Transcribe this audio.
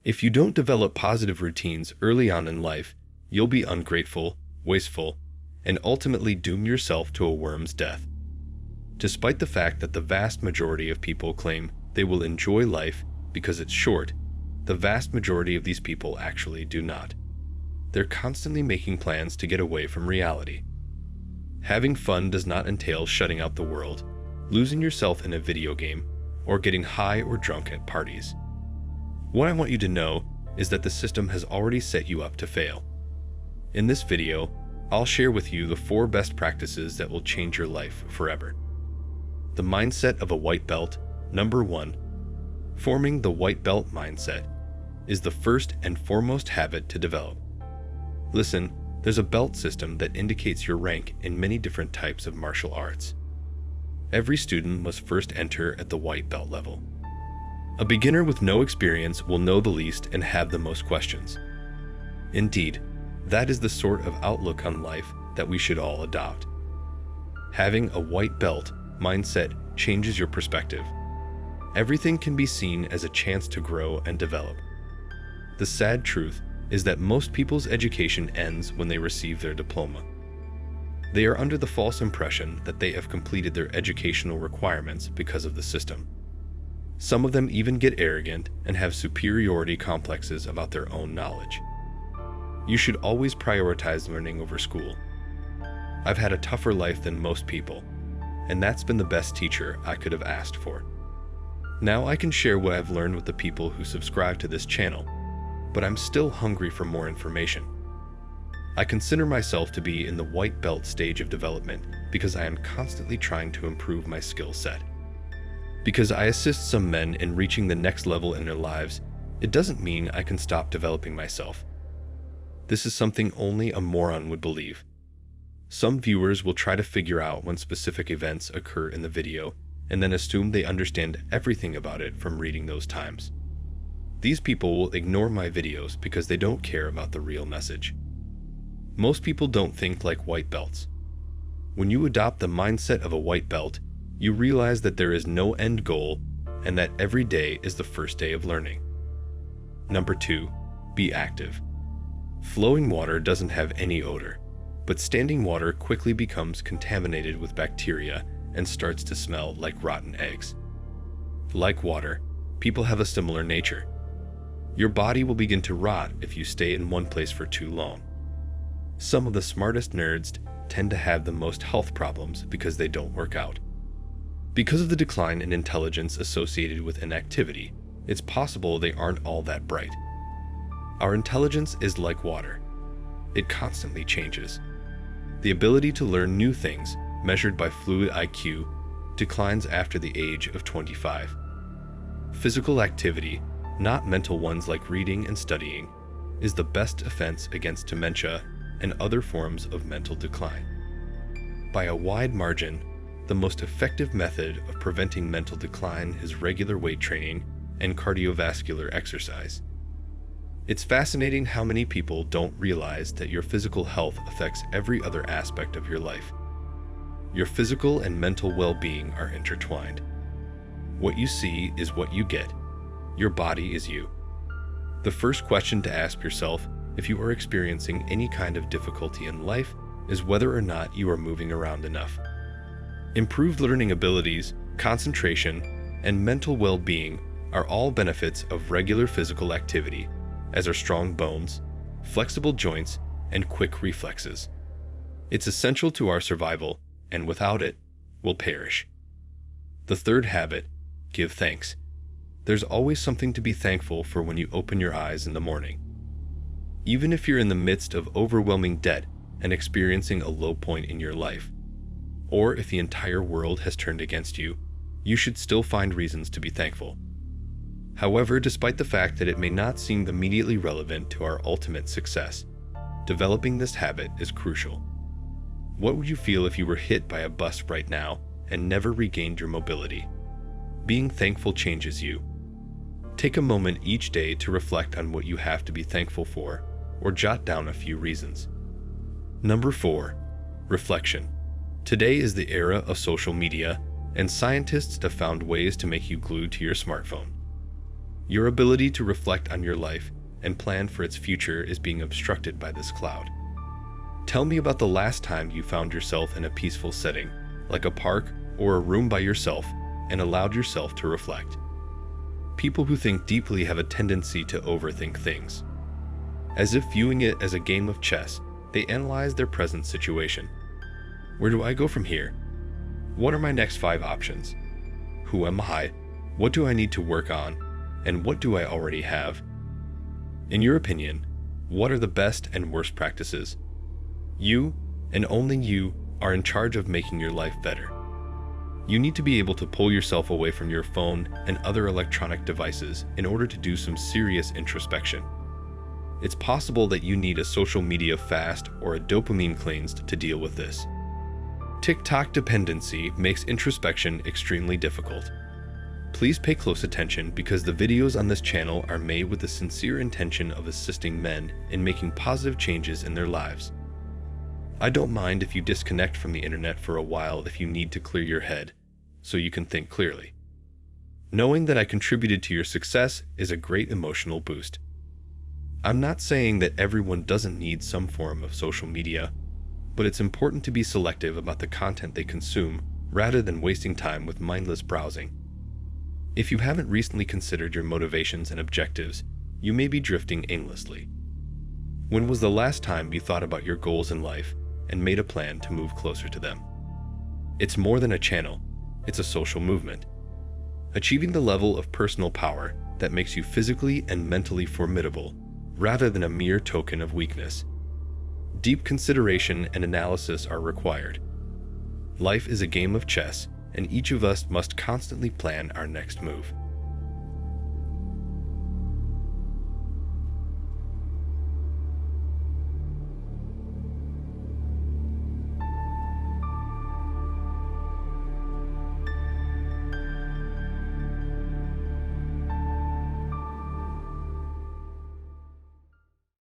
If you don't develop positive routines early on in life, you'll be ungrateful, wasteful, and ultimately doom yourself to a worm's death. Despite the fact that the vast majority of people claim they will enjoy life because it's short, the vast majority of these people actually do not. They're constantly making plans to get away from reality. Having fun does not entail shutting out the world, losing yourself in a video game, or getting high or drunk at parties. What I want you to know is that the system has already set you up to fail. In this video, I'll share with you the 4 best practices that will change your life forever. The mindset of a white belt. Number 1. Forming the white belt mindset is the first and foremost habit to develop. Listen, there's a belt system that indicates your rank in many different types of martial arts. Every student must first enter at the white belt level. A beginner with no experience will know the least and have the most questions. Indeed, that is the sort of outlook on life that we should all adopt. Having a white belt mindset changes your perspective. Everything can be seen as a chance to grow and develop. The sad truth is that most people's education ends when they receive their diploma. They are under the false impression that they have completed their educational requirements because of the system. Some of them even get arrogant and have superiority complexes about their own knowledge. You should always prioritize learning over school. I've had a tougher life than most people, and that's been the best teacher I could have asked for. Now I can share what I've learned with the people who subscribe to this channel, but I'm still hungry for more information. I consider myself to be in the white belt stage of development because I am constantly trying to improve my skill set. Because I assist some men in reaching the next level in their lives, it doesn't mean I can stop developing myself. This is something only a moron would believe. Some viewers will try to figure out when specific events occur in the video and then assume they understand everything about it from reading those times. These people will ignore my videos because they don't care about the real message. Most people don't think like white belts. When you adopt the mindset of a white belt, you realize that there is no end goal and that every day is the first day of learning. Number 2, be active. Flowing water doesn't have any odor, but standing water quickly becomes contaminated with bacteria and starts to smell like rotten eggs. Like water, people have a similar nature. Your body will begin to rot if you stay in one place for too long. Some of the smartest nerds tend to have the most health problems because they don't work out. Because of the decline in intelligence associated with inactivity, it's possible they aren't all that bright. Our intelligence is like water. It constantly changes. The ability to learn new things, measured by fluid IQ, declines after the age of 25. Physical activity, not mental ones like reading and studying, is the best defense against dementia and other forms of mental decline. By a wide margin, the most effective method of preventing mental decline is regular weight training and cardiovascular exercise. It's fascinating how many people don't realize that your physical health affects every other aspect of your life. Your physical and mental well-being are intertwined. What you see is what you get. Your body is you. The first question to ask yourself if you are experiencing any kind of difficulty in life is whether or not you are moving around enough. Improved learning abilities, concentration, and mental well-being are all benefits of regular physical activity, as are strong bones, flexible joints, and quick reflexes. It's essential to our survival, and without it, we'll perish. The third habit, give thanks. There's always something to be thankful for when you open your eyes in the morning. Even if you're in the midst of overwhelming debt and experiencing a low point in your life, or if the entire world has turned against you, you should still find reasons to be thankful. However, despite the fact that it may not seem immediately relevant to our ultimate success, developing this habit is crucial. What would you feel if you were hit by a bus right now and never regained your mobility? Being thankful changes you. Take a moment each day to reflect on what you have to be thankful for, or jot down a few reasons. Number 4, reflection. Today is the era of social media, and scientists have found ways to make you glued to your smartphone. Your ability to reflect on your life and plan for its future is being obstructed by this cloud. Tell me about the last time you found yourself in a peaceful setting, like a park or a room by yourself, and allowed yourself to reflect. People who think deeply have a tendency to overthink things. As if viewing it as a game of chess, they analyze their present situation. Where do I go from here? What are my next 5 options? Who am I? What do I need to work on? And what do I already have? In your opinion, what are the best and worst practices? You, and only you, are in charge of making your life better. You need to be able to pull yourself away from your phone and other electronic devices in order to do some serious introspection. It's possible that you need a social media fast or a dopamine cleanse to deal with this. TikTok dependency makes introspection extremely difficult. Please pay close attention because the videos on this channel are made with the sincere intention of assisting men in making positive changes in their lives. I don't mind if you disconnect from the internet for a while if you need to clear your head, so you can think clearly. Knowing that I contributed to your success is a great emotional boost. I'm not saying that everyone doesn't need some form of social media, but it's important to be selective about the content they consume rather than wasting time with mindless browsing. If you haven't recently considered your motivations and objectives, you may be drifting aimlessly. When was the last time you thought about your goals in life and made a plan to move closer to them? It's more than a channel, it's a social movement. Achieving the level of personal power that makes you physically and mentally formidable, rather than a mere token of weakness. Deep consideration and analysis are required. Life is a game of chess, and each of us must constantly plan our next move.